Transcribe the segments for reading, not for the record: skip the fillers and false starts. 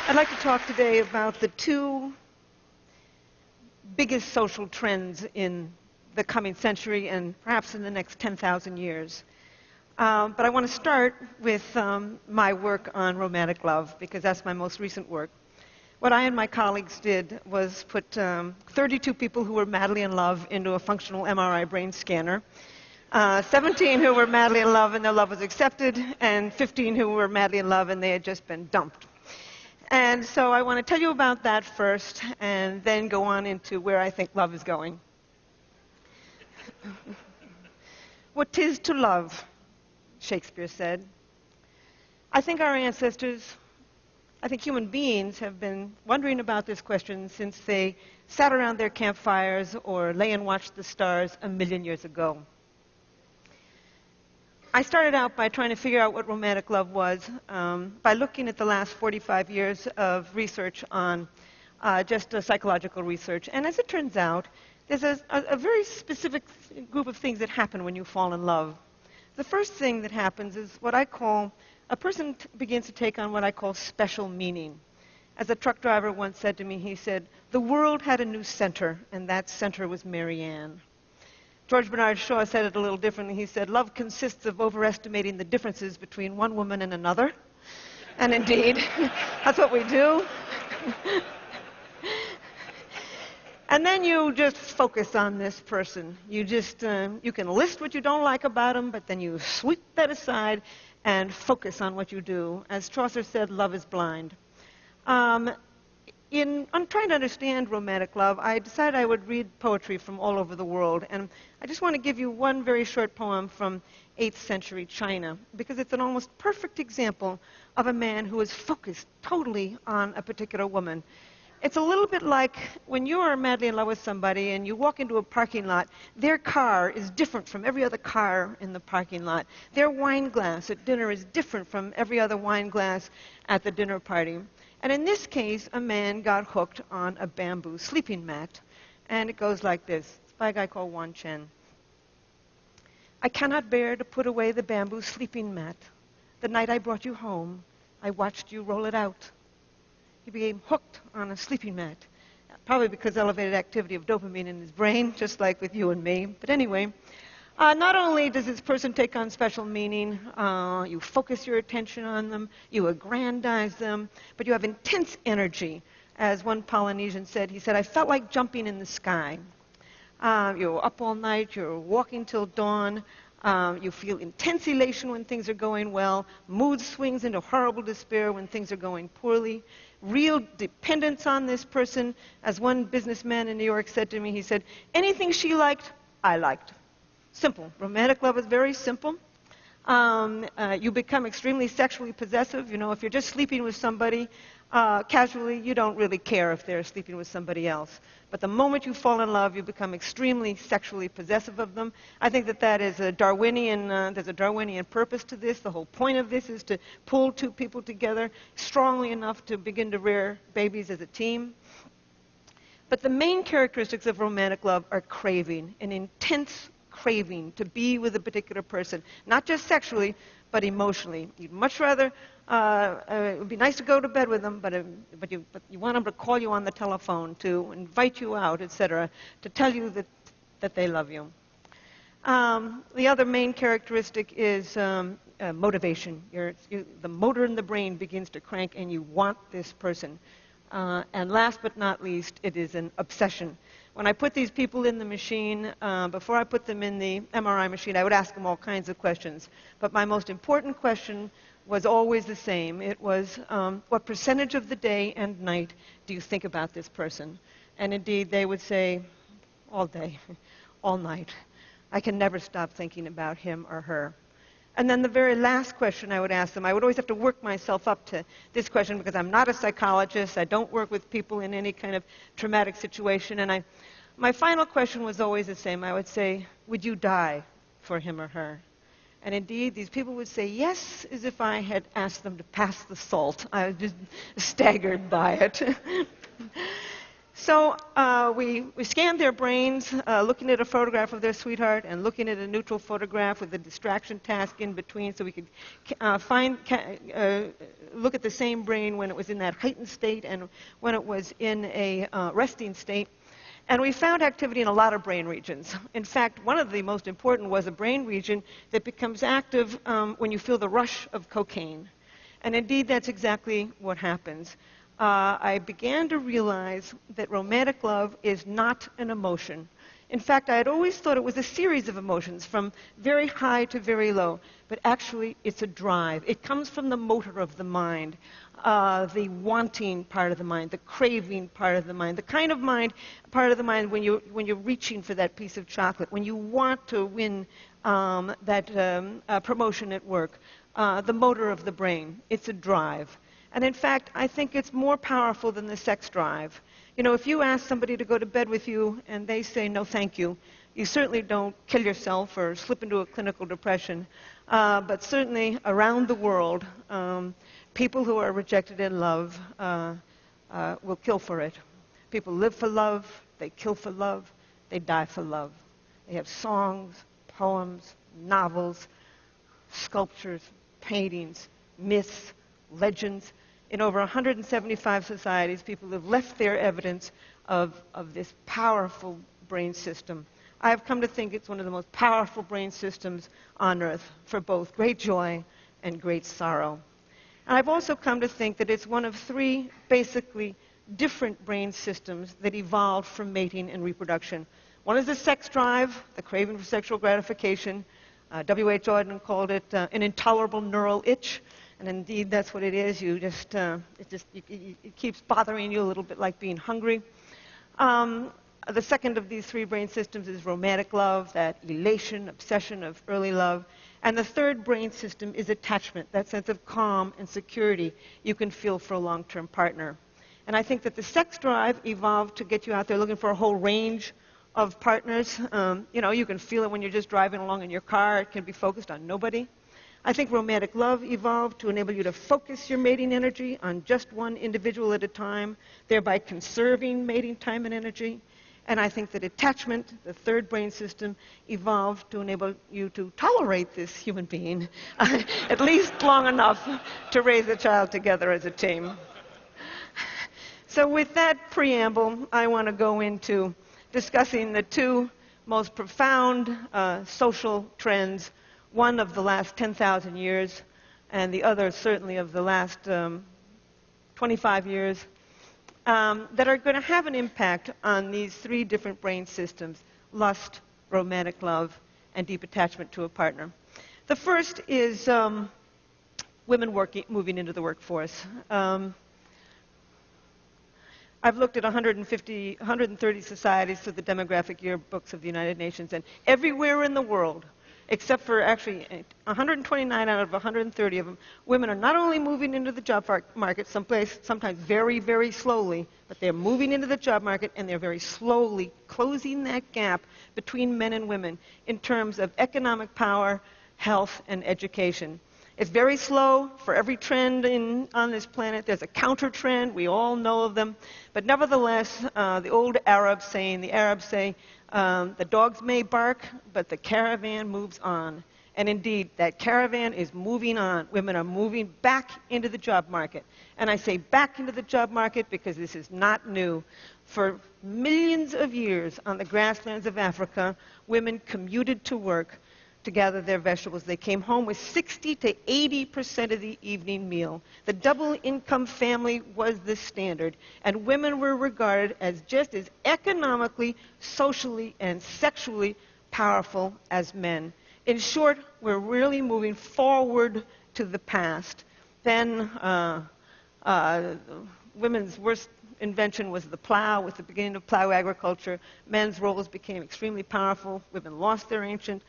I'd like to talk today about the two biggest social trends in the coming century and perhaps in the next 10,000 years. But I want to start with my work on romantic love, because that's my most recent work. What I and my colleagues did was put 32 people who were madly in love into a functional MRI brain scanner, 17 who were madly in love and their love was accepted, and 15 who were madly in love and they had just been dumped. And so I want to tell you about that first, and then go on into where I think love is going. What 'tis to love, Shakespeare said. I think our ancestors, I think human beings, have been wondering about this question since they sat around their campfires or lay and watched the stars 1,000,000 years ago. I started out by trying to figure out what romantic love was by looking at the last 45 years of research on just psychological research. And as it turns out, there's a very specific group of things that happen when you fall in love. The first thing that happens is what I call, a person begins to take on what I call special meaning. As a truck driver once said to me, he said, "The world had a new center, and that center was Mary Ann." George Bernard Shaw said it a little differently. He said, "Love consists of overestimating the differences between one woman and another." And indeed, that's what we do. And then you just focus on this person. You can list what you don't like about them, but then you sweep that aside and focus on what you do. As Chaucer said, love is blind. In trying to understand romantic love, I decided I would read poetry from all over the world. And I just want to give you one very short poem from 8th century China, because it's an almost perfect example of a man who is focused totally on a particular woman. It's a little bit like when you are madly in love with somebody and you walk into a parking lot, their car is different from every other car in the parking lot. Their wine glass at dinner is different from every other wine glass at the dinner party. And in this case, a man got hooked on a bamboo sleeping mat. And it goes like this. It's by a guy called Wan Chen. "I cannot bear to put away the bamboo sleeping mat. The night I brought you home, I watched you roll it out." He became hooked on a sleeping mat, probably because elevated activity of dopamine in his brain, just like with you and me. But anyway, not only does this person take on special meaning, you focus your attention on them, you aggrandize them, but you have intense energy. As one Polynesian said, he said, "I felt like jumping in the sky." You're up all night, you're walking till dawn, you feel intense elation when things are going well, mood swings into horrible despair when things are going poorly, real dependence on this person. As one businessman in New York said to me, he said, "Anything she liked, I liked." Simple. Romantic love is very simple. You become extremely sexually possessive. You know, if you're just sleeping with somebody casually, you don't really care if they're sleeping with somebody else. But the moment you fall in love, you become extremely sexually possessive of them. I think that is a Darwinian, there's a Darwinian purpose to this. The whole point of this is to pull two people together strongly enough to begin to rear babies as a team. But the main characteristics of romantic love are craving, an intense craving to be with a particular person, not just sexually, but emotionally. You'd much rather, it would be nice to go to bed with them, but you want them to call you on the telephone, to invite you out, etc., to tell you that they love you. The other main characteristic is motivation. The motor in the brain begins to crank, and you want this person. And last but not least, it is an obsession. When I put these people in the machine, before I put them in the MRI machine, I would ask them all kinds of questions. But my most important question was always the same. It was, what percentage of the day and night do you think about this person? And indeed, they would say, all day, all night. I can never stop thinking about him or her. And then the very last question I would ask them, I would always have to work myself up to this question because I'm not a psychologist. I don't work with people in any kind of traumatic situation. And my final question was always the same. I would say, would you die for him or her? And indeed, these people would say yes, as if I had asked them to pass the salt. I was just staggered by it. So we scanned their brains, looking at a photograph of their sweetheart and looking at a neutral photograph with a distraction task in between, so we could look at the same brain when it was in that heightened state and when it was in a resting state. And we found activity in a lot of brain regions. In fact, one of the most important was a brain region that becomes active when you feel the rush of cocaine. And indeed, that's exactly what happens. I began to realize that romantic love is not an emotion. In fact, I had always thought it was a series of emotions from very high to very low. But actually, it's a drive. It comes from the motor of the mind, the wanting part of the mind, the craving part of the mind, the kind of part of the mind when you're reaching for that piece of chocolate, when you want to win that promotion at work, the motor of the brain. It's a drive. And in fact, I think it's more powerful than the sex drive. You know, if you ask somebody to go to bed with you and they say, no, thank you, you certainly don't kill yourself or slip into a clinical depression. But certainly around the world, people who are rejected in love will kill for it. People live for love, they kill for love, they die for love. They have songs, poems, novels, sculptures, paintings, myths, legends. In over 175 societies, people have left their evidence of this powerful brain system. I have come to think it's one of the most powerful brain systems on Earth for both great joy and great sorrow. And I've also come to think that it's one of three basically different brain systems that evolved from mating and reproduction. One is the sex drive, the craving for sexual gratification. W.H. Auden called it an intolerable neural itch. And indeed, that's what it is. It keeps bothering you a little bit like being hungry. The second of these three brain systems is romantic love, that elation, obsession of early love. And the third brain system is attachment, that sense of calm and security you can feel for a long-term partner. And I think that the sex drive evolved to get you out there looking for a whole range of partners. You know, you can feel it when you're just driving along in your car. It can be focused on nobody. I think romantic love evolved to enable you to focus your mating energy on just one individual at a time, thereby conserving mating time and energy. And I think that attachment, the third brain system, evolved to enable you to tolerate this human being at least long enough to raise a child together as a team. So with that preamble, I want to go into discussing the two most profound social trends, one of the last 10,000 years, and the other certainly of the last 25 years, that are going to have an impact on these three different brain systems: lust, romantic love, and deep attachment to a partner. The first is women moving into the workforce. I've looked at 130 societies through the demographic yearbooks of the United Nations, and everywhere in the world, except for actually 129 out of 130 of them, women are not only moving into the job market sometimes very, very slowly, but they're moving into the job market and they're very slowly closing that gap between men and women in terms of economic power, health, and education. It's very slow. For every trend on this planet, there's a counter trend. We all know of them. But nevertheless, the old Arabs say, the dogs may bark, but the caravan moves on. And indeed, that caravan is moving on. Women are moving back into the job market. And I say back into the job market because this is not new. For millions of years on the grasslands of Africa, women commuted to work to gather their vegetables. They came home with 60 to 80% of the evening meal. The double-income family was the standard, and women were regarded as just as economically, socially, and sexually powerful as men. In short, we're really moving forward to the past. Then women's worst invention was the plow. With the beginning of plow agriculture, men's roles became extremely powerful. Women lost their ancient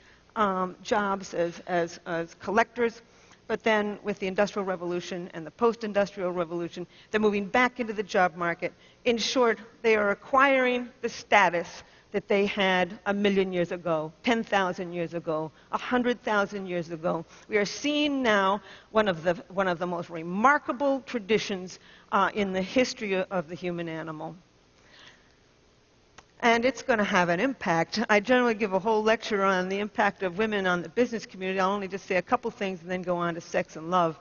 jobs as collectors, but then with the Industrial Revolution and the Post-Industrial Revolution, they're moving back into the job market. In short, they are acquiring the status that they had 1,000,000 years ago, 10,000 years ago, 100,000 years ago. We are seeing now one of the most remarkable traditions in the history of the human animal. And it's going to have an impact. I generally give a whole lecture on the impact of women on the business community. I'll only just say a couple things and then go on to sex and love.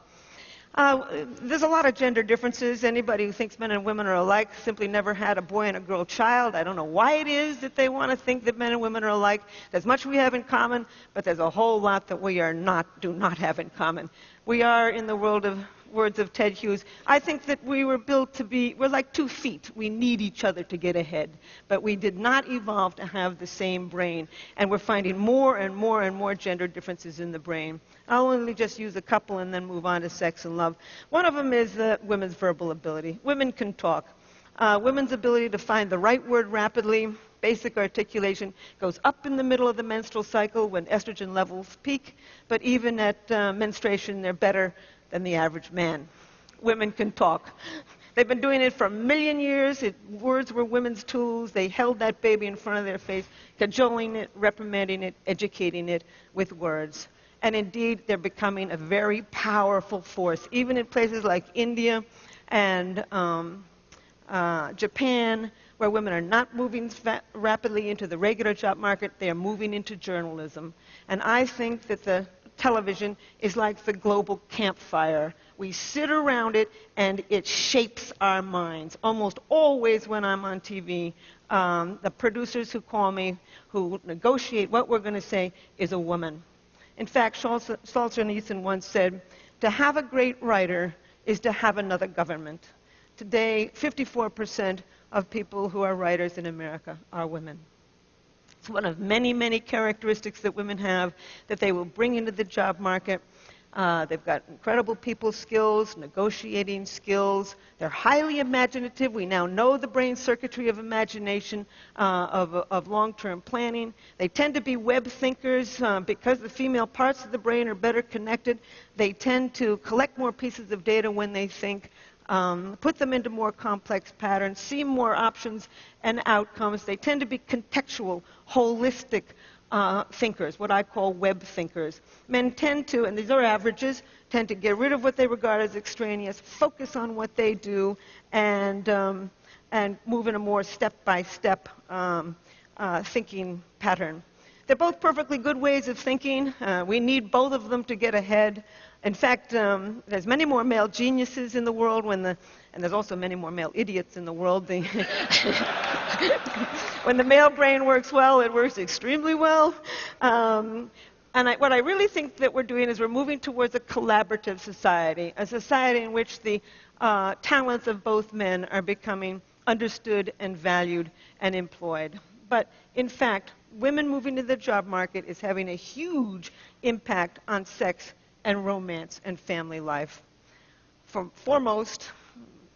There's a lot of gender differences. Anybody who thinks men and women are alike simply never had a boy and a girl child. I don't know why it is that they want to think that men and women are alike. There's much we have in common, but there's a whole lot that we do not have in common. We are, in the words of Ted Hughes, I think that we were built to be, we're like 2 feet. We need each other to get ahead. But we did not evolve to have the same brain. And we're finding more and more and more gender differences in the brain. I'll only just use a couple and then move on to sex and love. One of them is women's verbal ability. Women can talk. Women's ability to find the right word rapidly, basic articulation, goes up in the middle of the menstrual cycle when estrogen levels peak, but even at menstruation, they're better than the average man. Women can talk. They've been doing it for a million years. Words were women's tools. They held that baby in front of their face, cajoling it, reprimanding it, educating it with words. And indeed, they're becoming a very powerful force, even in places like India and Japan, where women are not moving rapidly into the regular job market. They are moving into journalism. And I think that the television is like the global campfire. We sit around it, and it shapes our minds. Almost always when I'm on TV, the producers who call me, who negotiate what we're going to say, is a woman. In fact, Solzhenitsyn once said, to have a great writer is to have another government. Today, 54% of people who are writers in America are women. It's one of many, many characteristics that women have that they will bring into the job market. They've got incredible people skills, negotiating skills. They're highly imaginative. We now know the brain circuitry of imagination, of long-term planning. They tend to be web thinkers because the female parts of the brain are better connected. They tend to collect more pieces of data when they think, put them into more complex patterns, see more options and outcomes. They tend to be contextual, holistic thinkers, what I call web thinkers. Men tend to, and these are averages, tend to get rid of what they regard as extraneous, focus on what they do, and move in a more step-by-step thinking pattern. They're both perfectly good ways of thinking. We need both of them to get ahead. In fact, there's many more male geniuses in the world, and there's also many more male idiots in the world. When the male brain works well, it works extremely well. What I really think that we're doing is we're moving towards a collaborative society, a society in which the talents of both men are becoming understood and valued and employed. But in fact, women moving to the job market is having a huge impact on sex and romance and family life. Foremost,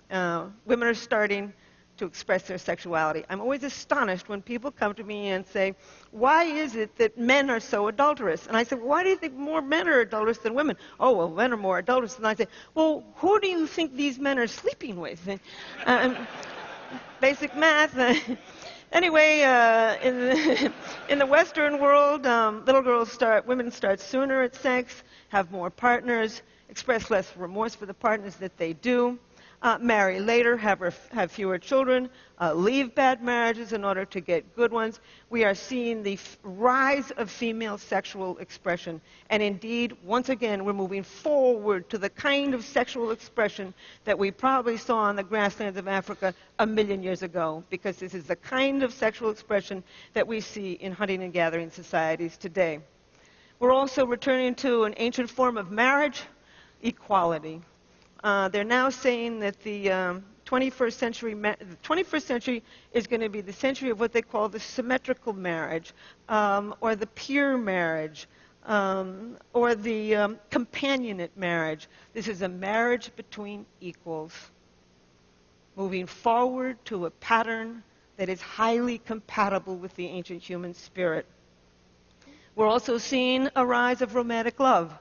women are starting to express their sexuality. I'm always astonished when people come to me and say, why is it that men are so adulterous? And I say, well, why do you think more men are adulterous than women? Oh, well, men are more adulterous. And I say, well, who do you think these men are sleeping with? Basic math. Anyway, in the Western world, women start sooner at sex, have more partners, express less remorse for the partners that they do, marry later, have fewer children, leave bad marriages in order to get good ones. We are seeing the rise of female sexual expression. And indeed, once again, we're moving forward to the kind of sexual expression that we probably saw on the grasslands of Africa 1 million years ago, because this is the kind of sexual expression that we see in hunting and gathering societies today. We're also returning to an ancient form of marriage, equality. They're now saying that the 21st century is going to be the century of what they call the symmetrical marriage, or the peer marriage, or the companionate marriage. This is a marriage between equals, moving forward to a pattern that is highly compatible with the ancient human spirit. We're also seeing a rise of romantic love.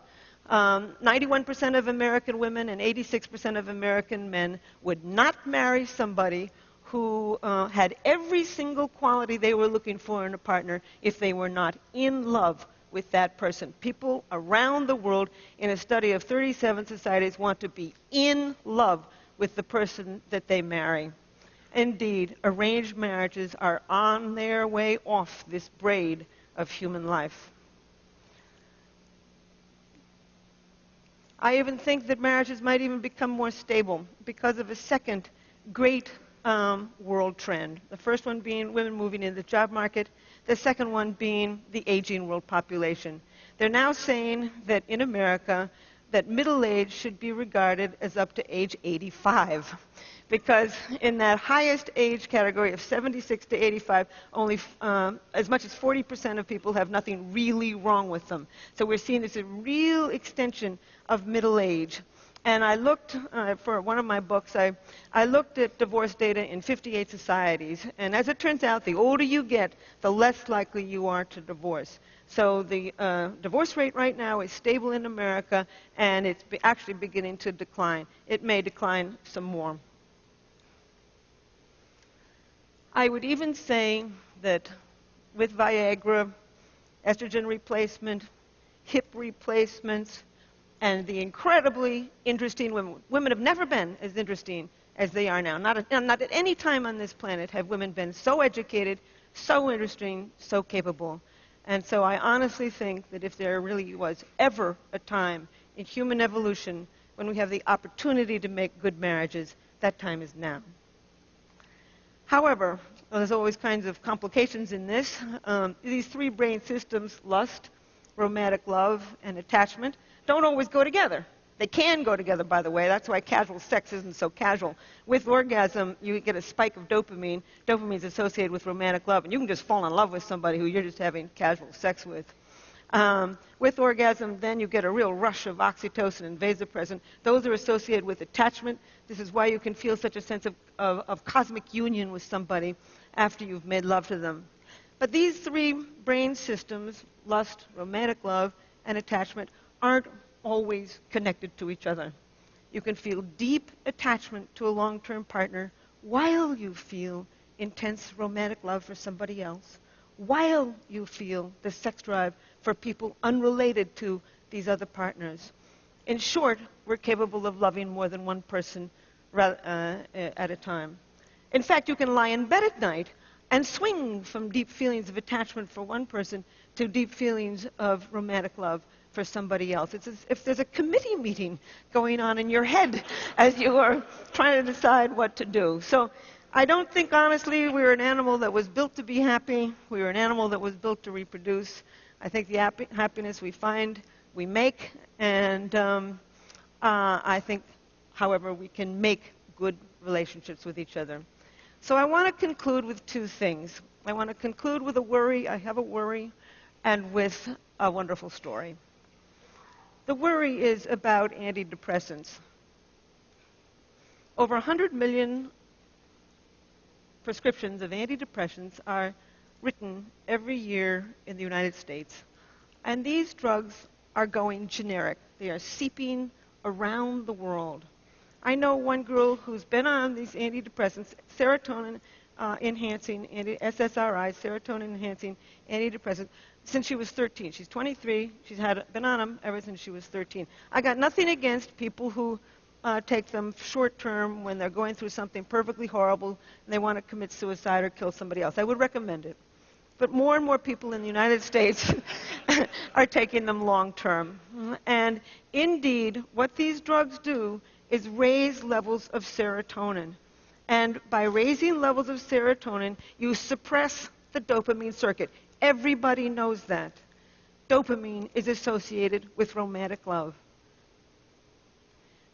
91% of American women and 86% of American men would not marry somebody who had every single quality they were looking for in a partner if they were not in love with that person. People around the world, in a study of 37 societies, want to be in love with the person that they marry. Indeed, arranged marriages are on their way off this braid of human life. I even think that marriages might even become more stable because of a second great world trend. The first one being women moving into the job market, the second one being the aging world population. They're now saying that in America, that middle age should be regarded as up to age 85. Because in that highest age category of 76 to 85, only as much as 40% of people have nothing really wrong with them. So we're seeing this a real extension of middle age. And I looked, for one of my books, I looked at divorce data in 58 societies. And as it turns out, the older you get, the less likely you are to divorce. So the divorce rate right now is stable in America, and it's actually beginning to decline. It may decline some more. I would even say that with Viagra, estrogen replacement, hip replacements, and the incredibly interesting women have never been as interesting as they are now. Not at any time on this planet have women been so educated, so interesting, so capable. And so I honestly think that if there really was ever a time in human evolution when we have the opportunity to make good marriages, that time is now. However, there's always kinds of complications in this. These three brain systems, lust, romantic love, and attachment, don't always go together. They can go together, by the way. That's why casual sex isn't so casual. With orgasm, you get a spike of dopamine. Dopamine is associated with romantic love, and you can just fall in love with somebody who you're just having casual sex with. With orgasm, then you get a real rush of oxytocin and vasopressin. Those are associated with attachment. This is why you can feel such a sense of cosmic union with somebody after you've made love to them. But these three brain systems, lust, romantic love, and attachment, aren't always connected to each other. You can feel deep attachment to a long-term partner while you feel intense romantic love for somebody else, while you feel the sex drive for people unrelated to these other partners. In short, we're capable of loving more than one person at a time. In fact, you can lie in bed at night and swing from deep feelings of attachment for one person to deep feelings of romantic love for somebody else. It's as if there's a committee meeting going on in your head as you are trying to decide what to do. So I don't think, honestly, we were an animal that was built to be happy. We were an animal that was built to reproduce. I think the happiness we find, we make. And I think, however, we can make good relationships with each other. So I want to conclude with two things. I want to conclude with a worry. I have a worry, and with a wonderful story. The worry is about antidepressants. Over 100 million prescriptions of antidepressants are written every year in the United States. And these drugs are going generic. They are seeping around the world. I know one girl who's been on these antidepressants, serotonin-enhancing, SSRI, serotonin-enhancing antidepressants, since she was 13. She's 23. She's been on them ever since she was 13. I got nothing against people who take them short-term when they're going through something perfectly horrible and they want to commit suicide or kill somebody else. I would recommend it. But more and more people in the United States are taking them long-term. And indeed, what these drugs do is raise levels of serotonin. And by raising levels of serotonin, you suppress the dopamine circuit. Everybody knows that. Dopamine is associated with romantic love.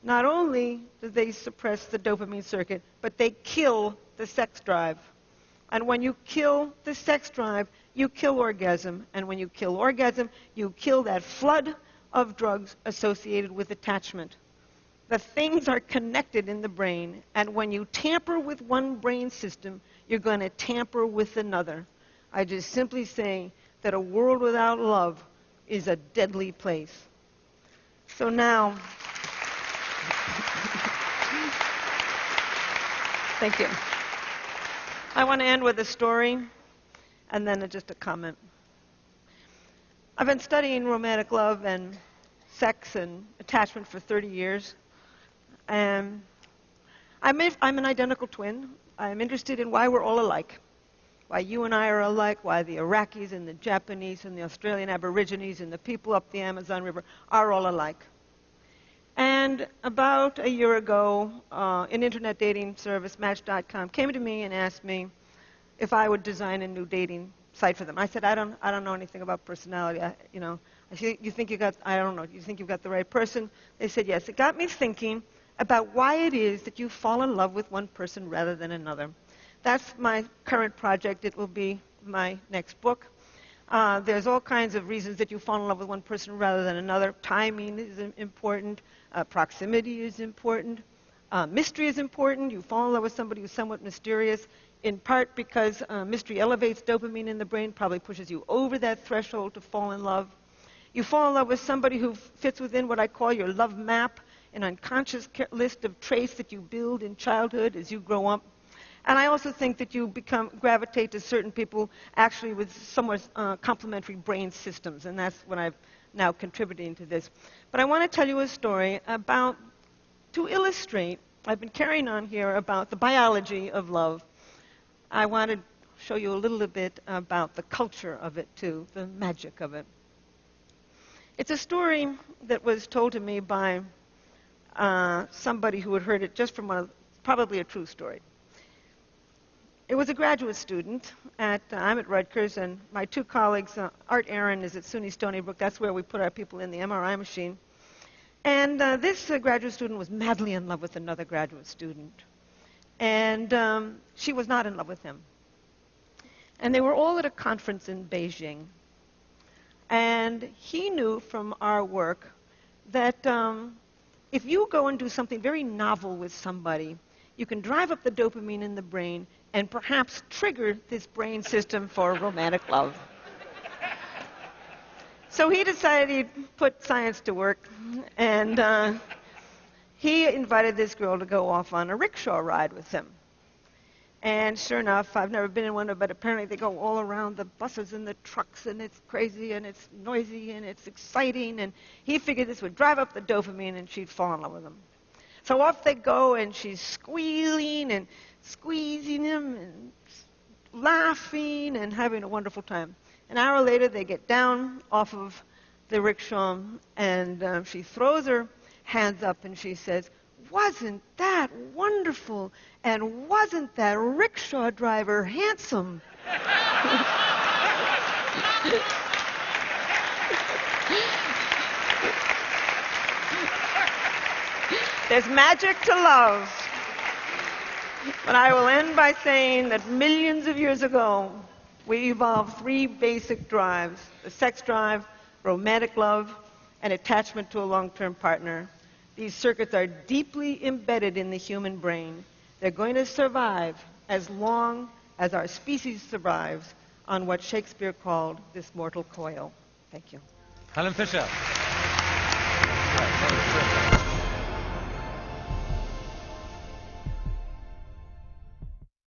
Not only do they suppress the dopamine circuit, but they kill the sex drive. And when you kill the sex drive, you kill orgasm. And when you kill orgasm, you kill that flood of drugs associated with attachment. The things are connected in the brain, and when you tamper with one brain system, you're going to tamper with another. I just simply say that a world without love is a deadly place. So now, thank you. I want to end with a story and then just a comment. I've been studying romantic love and sex and attachment for 30 years. And I'm an identical twin. I'm interested in why we're all alike. Why you and I are alike, why the Iraqis and the Japanese and the Australian Aborigines and the people up the Amazon River are all alike. And about a year ago, an internet dating service, Match.com, came to me and asked me if I would design a new dating site for them. I said, I don't know anything about personality. I said, you think you got the right person? They said, yes. It got me thinking about why it is that you fall in love with one person rather than another. That's my current project. It will be my next book. There's all kinds of reasons that you fall in love with one person rather than another. Timing is important. Proximity is important. Mystery is important. You fall in love with somebody who's somewhat mysterious, in part because mystery elevates dopamine in the brain, probably pushes you over that threshold to fall in love. You fall in love with somebody who fits within what I call your love map, an unconscious list of traits that you build in childhood as you grow up. And I also think that you gravitate to certain people actually with somewhat complementary brain systems, and that's what I'm now contributing to this. But I want to tell you a story to illustrate, I've been carrying on here about the biology of love. I want to show you a little bit about the culture of it too, the magic of it. It's a story that was told to me by somebody who had heard it just from probably a true story. It was a graduate student I'm at Rutgers, and my two colleagues, Art Aaron is at SUNY Stony Brook. That's where we put our people in the MRI machine. And this graduate student was madly in love with another graduate student. And she was not in love with him. And they were all at a conference in Beijing. And he knew from our work that if you go and do something very novel with somebody, you can drive up the dopamine in the brain and perhaps trigger this brain system for romantic love. So he decided he'd put science to work, and he invited this girl to go off on a rickshaw ride with him. And sure enough, I've never been in one, but apparently they go all around the buses and the trucks, and it's crazy, and it's noisy, and it's exciting, and he figured this would drive up the dopamine, and she'd fall in love with him. So off they go, and she's squealing and squeezing him and laughing and having a wonderful time. An hour later, they get down off of the rickshaw, and she throws her hands up, and she says, "Wasn't that wonderful? And wasn't that rickshaw driver handsome?" There's magic to love. But I will end by saying that millions of years ago, we evolved three basic drives: the sex drive, romantic love, and attachment to a long-term partner. These circuits are deeply embedded in the human brain. They're going to survive as long as our species survives on what Shakespeare called this mortal coil. Thank you. Helen Fisher.